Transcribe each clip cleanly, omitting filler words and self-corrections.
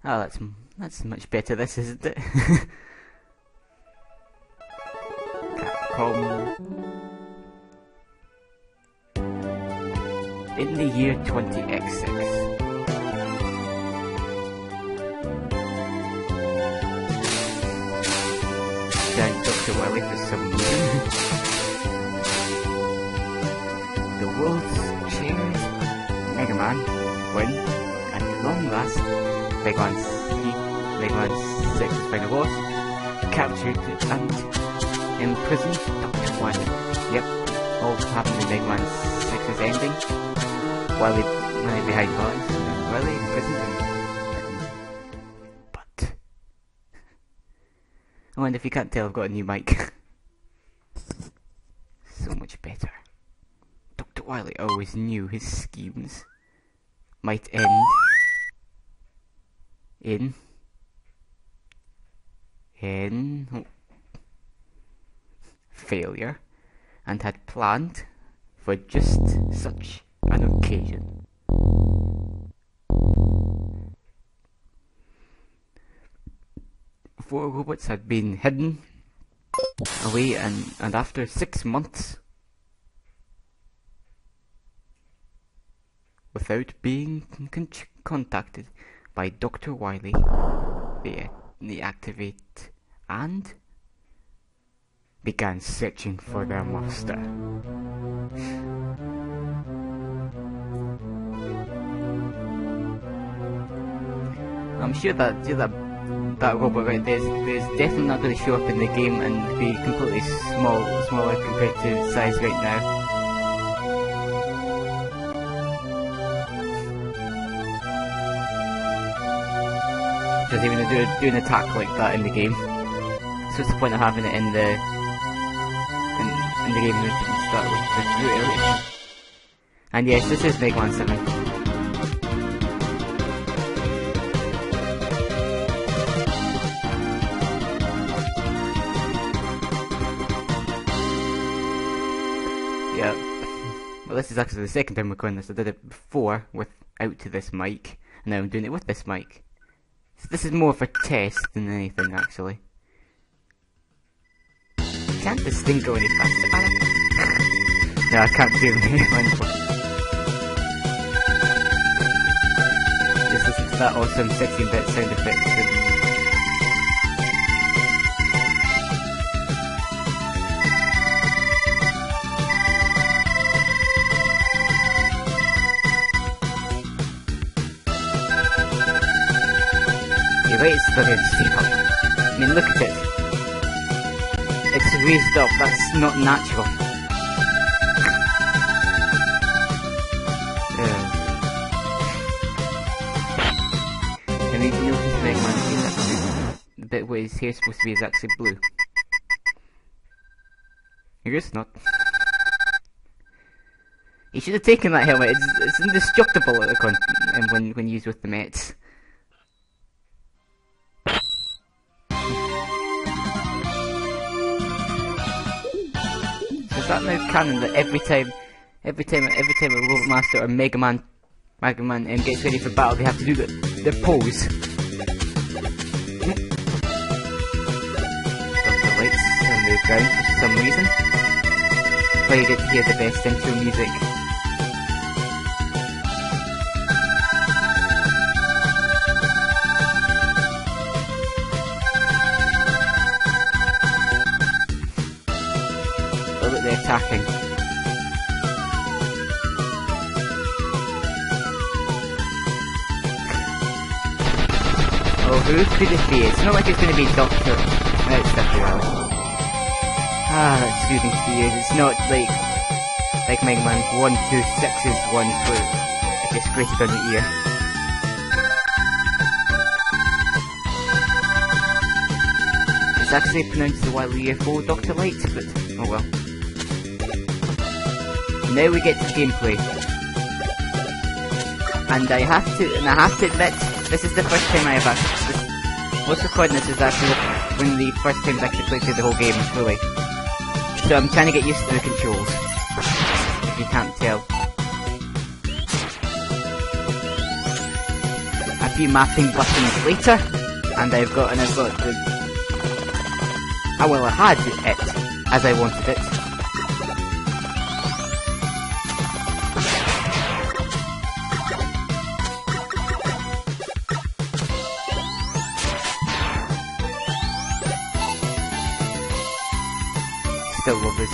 Oh, that's much better. This isn't it? Capcom. In the year 20X6. Giant Dr. Wily for some reason. The world's cheers. Mega Man win, and at long last, Mega Man 6's final boss captured and imprisoned Dr. Wily. Yep, all happened in Mega Man 6's ending. Wily behind bars, and Wily imprisoned him. But I wonder if you can't tell, I've got a new mic. So much better. Dr. Wily always knew his schemes might end in failure, and had planned for just such an occasion. Four robots had been hidden away, and after 6 months, without being contacted by Dr. Wily, they activate and began searching for their master. I'm sure that robot right there is definitely not going to show up in the game and be completely smaller compared to size right now. Because even do an attack like that in the game, so what's the point of having it in the game when you can start with the earlier? And yes, this is Mega Man 7. Yeah. Well, this is actually the second time I'm recording this. I did it before without this mic, and now I'm doing it with this mic. So this is more of a test than anything, actually. Can't this thing go any faster? No, I can't do it. Just listen to that awesome 16-bit sound effect. Right, it's going to steep up. I mean, look at it. It's raised up. That's not natural. And you notice Mega Man actually, the bit where his hair's supposed to be is actually blue. I guess not. He should have taken that helmet. It's indestructible when used with the Mets. Is that now canon that every time a Robot Master or Mega Man gets ready for battle, they have to do their pose? The lights on the ground for some reason. That's why you get to hear the best intro music. They're attacking. Oh, who could it be? It's not like it's going to be Doctor. No, it's Dr. Wily. Ah, that's soothing to the ears. It's not like Mega Man 126's one where it gets grated on the ear. It's actually pronounced the Wily UFO Dr. Light, but oh well. Now we get to gameplay, and I have to admit, this is the first time I have actually. What's recording this is actually one of the first times I actually played through the whole game fully. So I'm trying to get used to the controls. If you can't tell, I few mapping buttons later, and I've got the... I had it as I wanted it.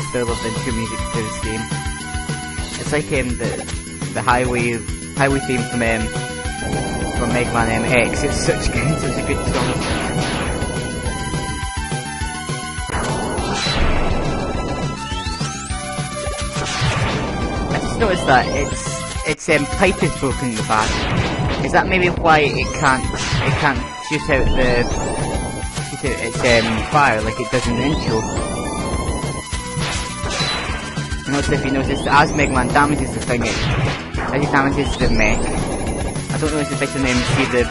Still love the intro music to this game. It's like the highway theme from Mega Man MX. It's such a good song. I just noticed that its pipe is broken in the back. Is that maybe why it can't shoot out its fire like it does in the intro? If you notice, as Mega Man damages the thing, as he damages the mech, I don't know his official name, you see the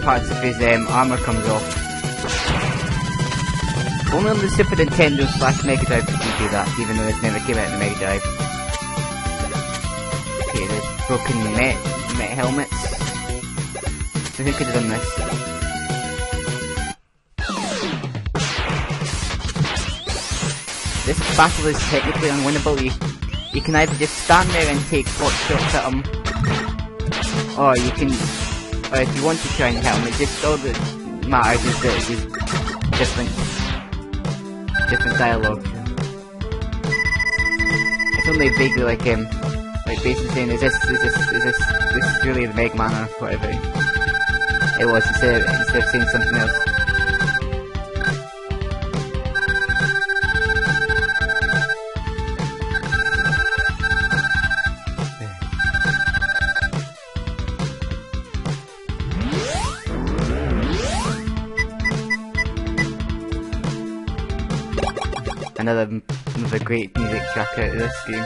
parts of his armor comes off. Only on the Super Nintendo / Mega Drive could you do that, even though this never came out in the Mega Drive. Okay, there's broken mech helmets. So who could have done this? This battle is technically unwinnable. You can either just stand there and take pot shots at him, or if you want to try and hit him, just all that matters is that it's different dialogue. It's only vaguely like basically saying, is this really the Mega Man or whatever it was, instead of saying something else. Another great music track out of this game.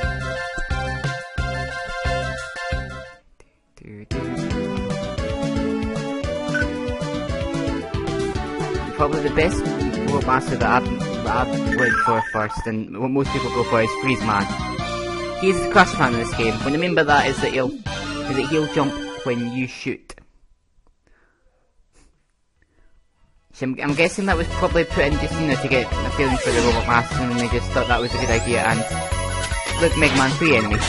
Probably the best Robot Master that I've went for first, and what most people go for, is Freeze Man. He's the Crash Man in this game. What I mean by that is that he'll jump when you shoot. So I'm guessing that was probably put in just, to get a feeling for the Robot Master, and they just thought that was a good idea, and look, Mega Man 3 enemies.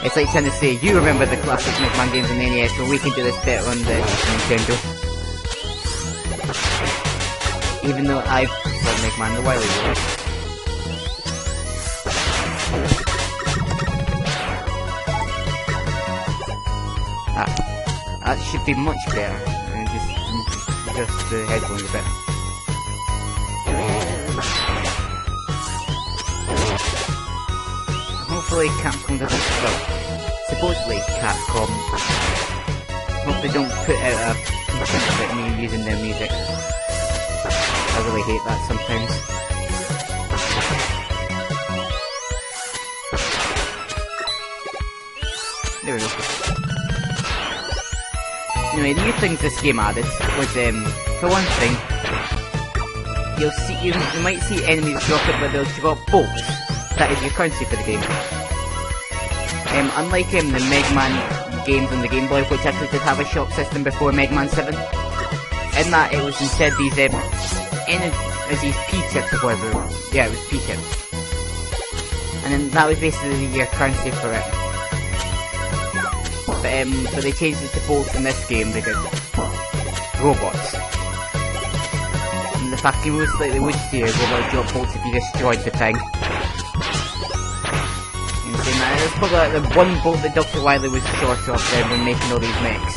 It's like trying to say, you remember the classic Mega Man games on the NES, but we can do this better on the Nintendo. Even though I prefer Mega Man the Wily World. That should be much better. Just the headphones a bit. Hopefully Capcom doesn't, well, supposedly Capcom, hope they don't put out a complaint about me using their music. I really hate that sometimes. There we go. Anyway, the new things this game added was, for one thing, you might see enemies drop it, but they'll drop bolts. That is your currency for the game. Unlike the Mega Man games on the Game Boy, which actually did have a shop system before Mega Man 7, in that it was instead these P-tips or whatever. Yeah, it was P-tips. And then that was basically your currency for it. But they changed it to bolts in this game because robots. And the fact you most likely would see a robot drop bolts if you destroyed the thing. And saying that, it was probably like the one bolt that Dr. Wily was short of when making all these mechs.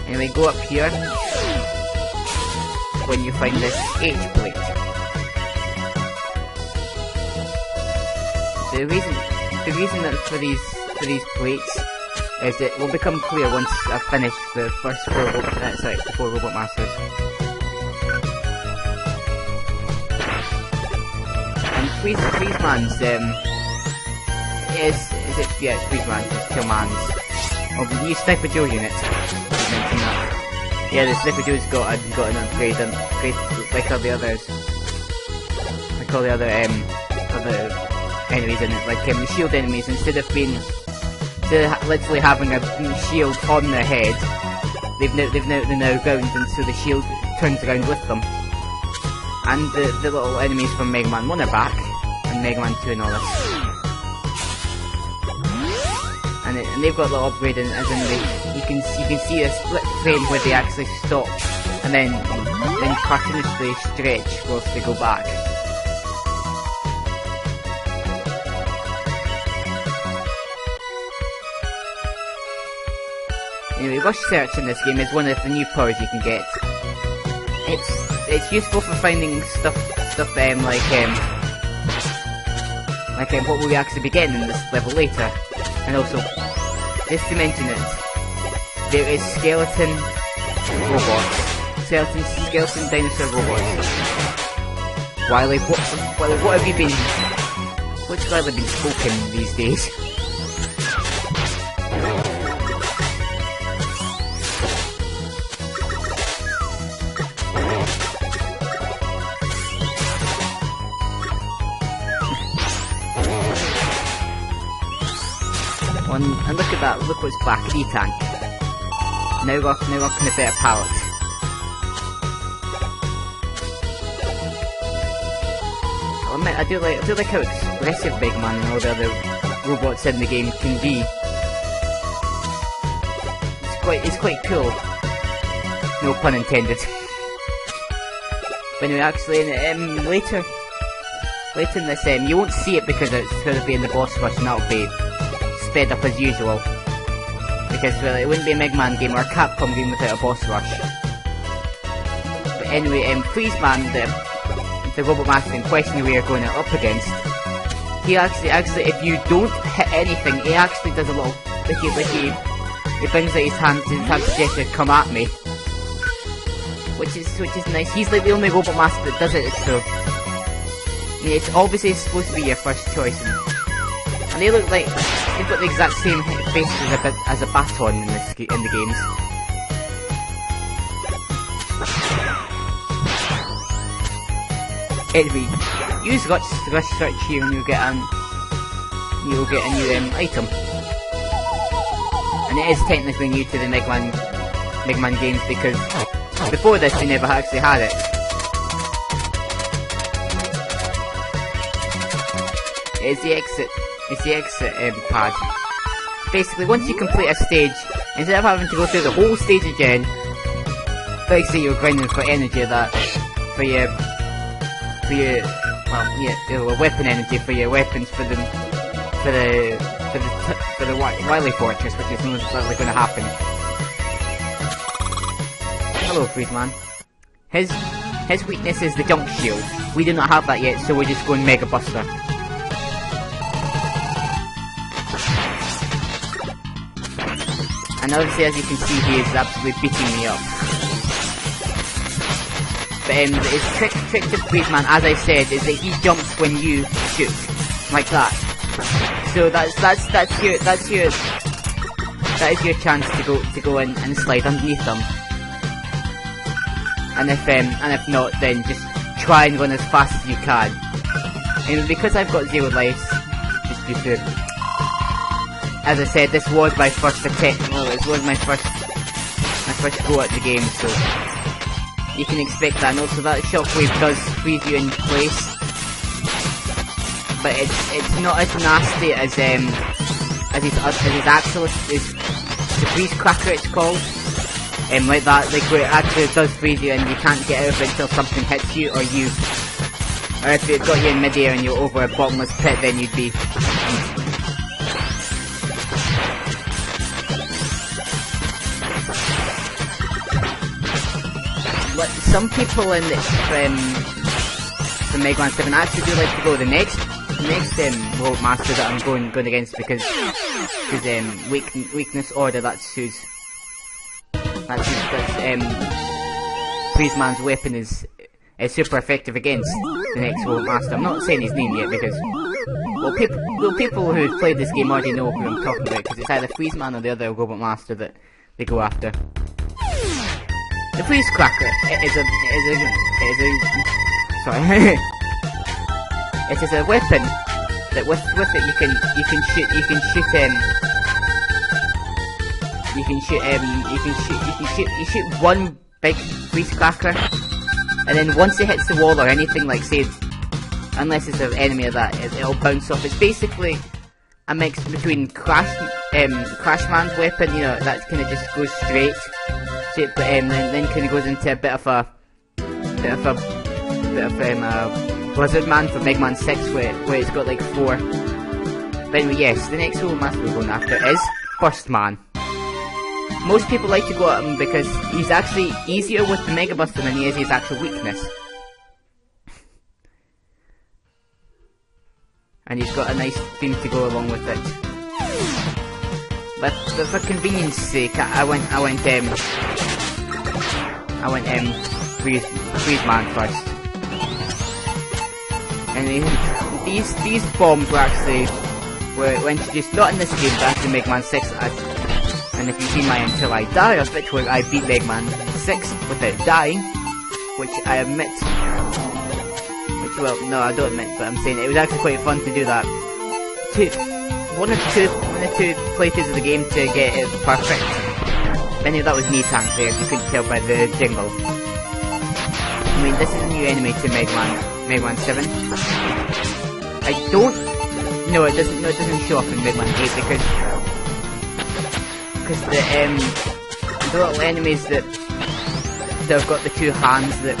Anyway, go up here when you find this H plate. The reason that for these plates is it will become clear once I've finished the first four Robot Masters. And Freeze Man's it's Freeze Man, it's Killman's of the new Sniper Joe unit. Yeah, the Sniper Joe's got an upgrade, like all the others. Like all the other enemies in it. Like the shield enemies, instead of literally having a shield on their head, they're now ground, and so the shield turns around with them. And the little enemies from Mega Man 1 are back, and Mega Man 2 and all this. And they've got a little upgrade, as in you can see a split frame where they actually stop, and then cartoonishly stretch whilst they go back. Anyway, Rush Search in this game is one of the new powers you can get. It's useful for finding stuff like what will we actually be getting in this level later. And also, just to mention it, there is skeleton dinosaur robots. Wily, what have you been? What's Wily been spoken these days? And look at that, look what's back, E-Tank. Now rocking a better palette. I'll admit, I do like how expressive Mega Man and all the other robots in the game can be. It's quite cool. No pun intended. But anyway, actually, later in this, you won't see it because it's going to be in the boss rush, and that'll be sped up as usual, because well, it wouldn't be a Mega Man game or a Capcom game without a boss rush. But anyway, Freezeman, the Robot Master in question we are going up against, he actually, if you don't hit anything, he actually does a little, he brings out his hand to gesture, come at me, which is nice. He's like the only Robot Master that does it, so yeah, it's obviously supposed to be your first choice. And they look like they've got the exact same faces as a Baton in the games. Anyway, use Rush Search here and you'll get a new item. And it is technically new to the Mega Man games, because before this they never actually had it. It's the exit pad. Basically, once you complete a stage, instead of having to go through the whole stage again, like say you're grinding for energy, for your weapon energy for your weapons for the Wily Fortress, which is most likely going to happen. Hello, Freezeman. His weakness is the jump shield. We do not have that yet, so we're just going Mega Buster. And obviously, as you can see, he is absolutely beating me up. But his trick to Freezeman, as I said, is that he jumps when you shoot, like that. So that is your chance to go in and slide underneath them. And if not, then just try and run as fast as you can. And because I've got 0 lives, just due to, as I said, this was my first attempt. Well, it was my first go at the game, so you can expect that. And also, that shockwave does freeze you in place, but it's not as nasty as his actual the freeze cracker, it's called. Like that, like where it actually does freeze you and you can't get out of it until something hits you, or if it got you in mid-air and you're over a bottomless pit, then you'd be. Some people in the Mega Man 7 actually do like to go the next World Master that I'm going against, because weakness order, that's Freezeman's weapon is super effective against the next World Master. I'm not saying his name yet because people who've played this game already know who I'm talking about, because it's either Freezeman or the other Robot Master that they go after. The Freeze Cracker is a that with it you can shoot one big grease cracker, and then once it hits the wall or anything, like say, unless it's an enemy of that, it'll bounce off. It's basically a mix between Crashman's weapon, you know, that kind of just goes straight, but then kind of goes into a bit of a Blizzard Man for Mega Man 6, where it's got like 4. But anyway, yes, the next Robo Master we're going after is Burst Man. Most people like to go at him because he's actually easier with the Mega Buster than he is his actual weakness. And he's got a nice theme to go along with it. But for convenience sake, I went Freeze Man first. And these bombs were introduced not in this game, but after Mega Man 6. And if you've seen my Until I Die of it, where I beat Mega Man 6 without dying, which I admit, well, no, I don't admit, but I'm saying it was actually quite fun to do that. One or two playthroughs of the game to get it perfect. Anyway, that was Knee Tank there, if you couldn't tell by the jingle. I mean, this is a new enemy to Mega Man 7. No, it doesn't show up in Mega Man 8 because the little enemies that have got the 2 hands that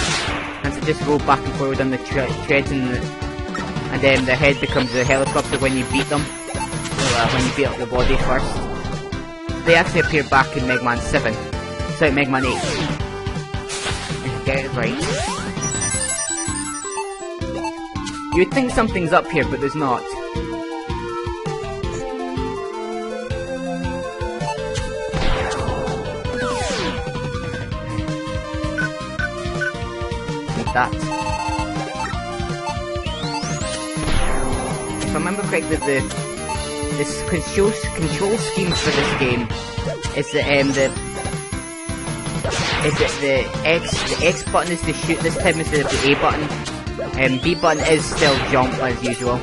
just roll back and forward on the treads, and then their head becomes a helicopter when you beat them, when you beat up the body first. They actually appear back in Mega Man 7, sorry, Mega Man 8. Get it right. You'd think something's up here, but there's not. That. If I remember correctly, this control scheme for this game is that the X button is to shoot this time instead of the A button. B button is still jump as usual.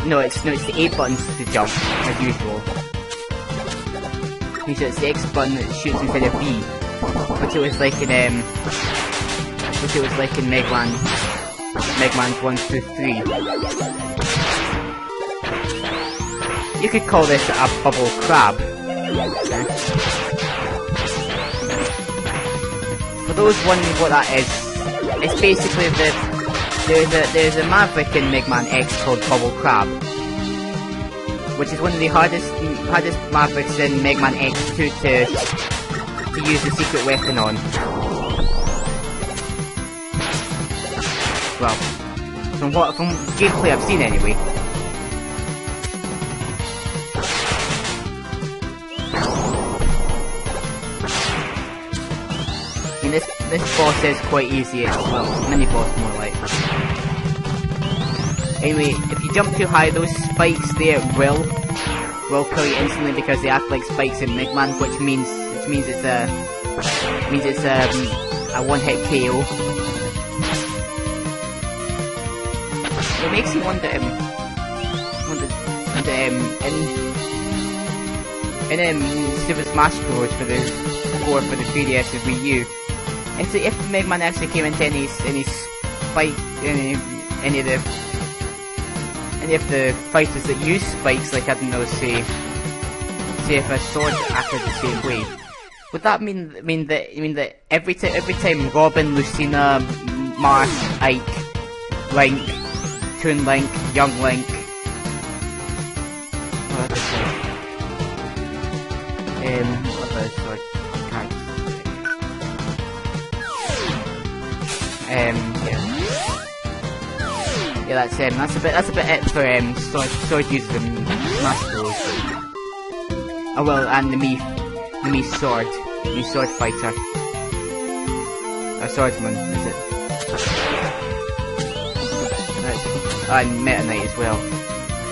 No, it's the A button to jump as usual. Usually it's the X button that shoots instead of B. Which it was like in Mega Man 1 through 3. You could call this a bubble crab. Okay. For those wondering what that is, it's basically there's a Maverick in Mega Man X called Bubble Crab, which is one of the hardest Mavericks in Mega Man X2 to use the secret weapon on. Well, from gameplay I've seen anyway. I mean, this boss is quite easy. Well, mini boss more like. Anyway, if you jump too high, those spikes there will kill you instantly because they act like spikes in Mega Man, which means it's a one-hit KO. It makes you wonder, in Super Smash Bros. for the 3DS and Wii U, if Mega Man actually came into any of the fighters that use spikes, like I don't know, say if a sword acted the same way. Would that mean that every time Robin, Lucina, Marth, Ike, Link, Toon Link, Young Link, what other sword yeah, that's a bit it for sword users in Smash Bros. Oh well, and the Mii sword fighter. A swordsman, is it? And Meta Knight as well. I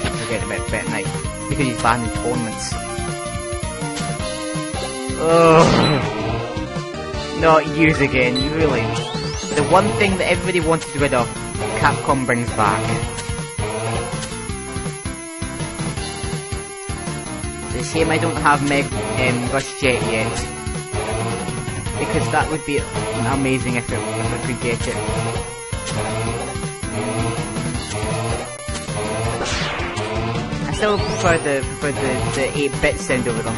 forget about Meta Knight because he's banned in tournaments. Oh, not use again, really. The one thing that everybody wanted rid of, Capcom brings back. a shame I don't have Rush Jet yet, because that would be amazing if I could get it. I still prefer the 8-bit sound over them.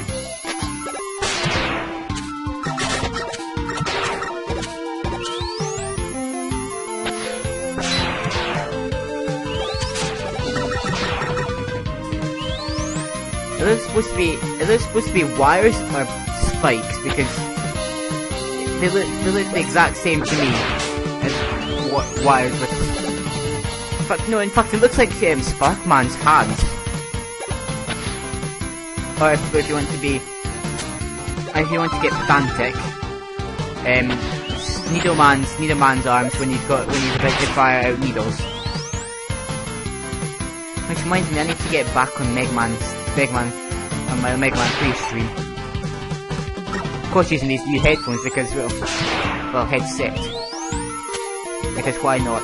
Are those supposed to be wires or spikes? Because they look the exact same to me as wires with. In fact, it looks like Sparkman's hands. Or if you want to be, if you want to get pedantic, Needleman's arms when he's about to fire out needles. Which reminds me, I need to get back on on my Mega Man 3 stream. Of course, using these new headphones because, well, headset. Because why not?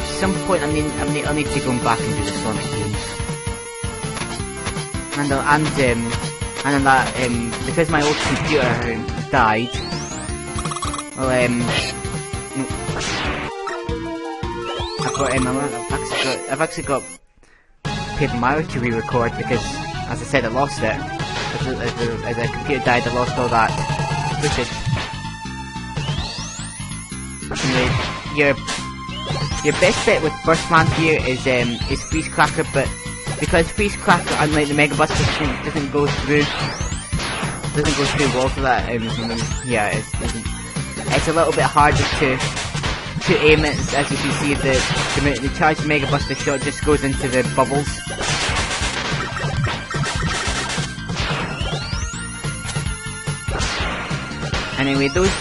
At some point, I'll need to go back and do the Sonic games. And then that, because my old computer died, well, I've actually got Paper Mario to re-record because, as I said, I lost it. As the computer died, I lost all that footage. Anyway, your best bet with Burstman here is Freeze Cracker, but because Freeze Cracker, unlike the Mega Buster, doesn't go through walls of that, yeah, it's a little bit harder to aim it. As you can see, the charged Mega Buster shot just goes into the bubbles. Anyway, those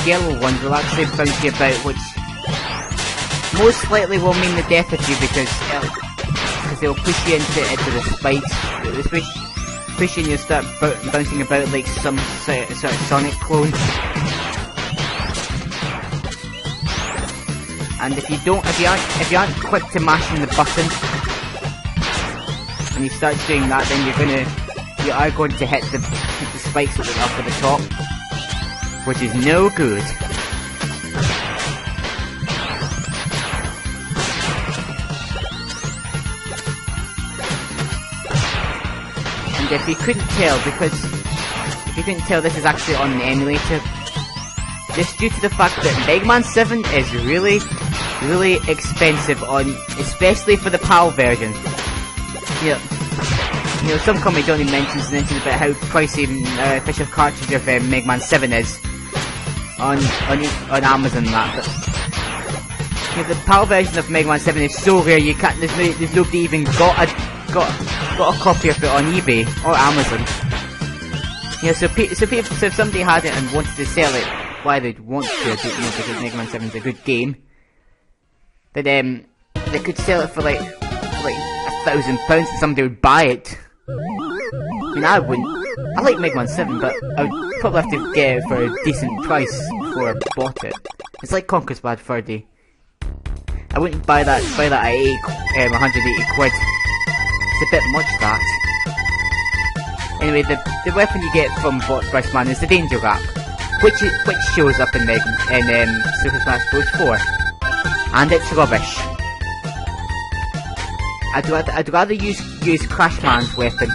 yellow ones will actually bounce you about, which most likely will mean the death of you because they'll push you into the spikes. Pushing you start bouncing about like some sort of Sonic clone. And if you aren't quick to mashing the button, and you start doing that, then you are going to hit the spikes up at the top, which is no good. And if you couldn't tell, this is actually on the emulator, just due to the fact that Mega Man 7 is really expensive especially for the PAL version. You know, some company only mentions about how pricey official cartridge of Mega Man 7 is on Amazon and that. But, the PAL version of Mega Man 7 is so rare you can't. There's nobody even got a copy of it on eBay or Amazon. So if somebody had it and wanted to sell it, why they'd want to, because Mega Man 7 is a good game, then they could sell it for like £1,000 and somebody would buy it. I mean, I wouldn't. I like Mega Man 7, but I would probably have to get it for a decent price before I bought it. It's like Conker's Bad Fur Day. I wouldn't buy that at 180 quid. It's a bit much, that. Anyway, the weapon you get from Burstman is the Danger Gap, which shows up in Super Smash Bros. 4, and it's rubbish. I'd rather use Crashman's weapon.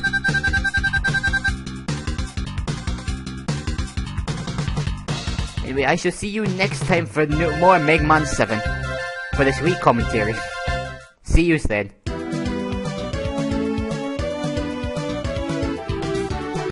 Anyway, I shall see you next time for more Mega Man 7 for this week commentary. See you then.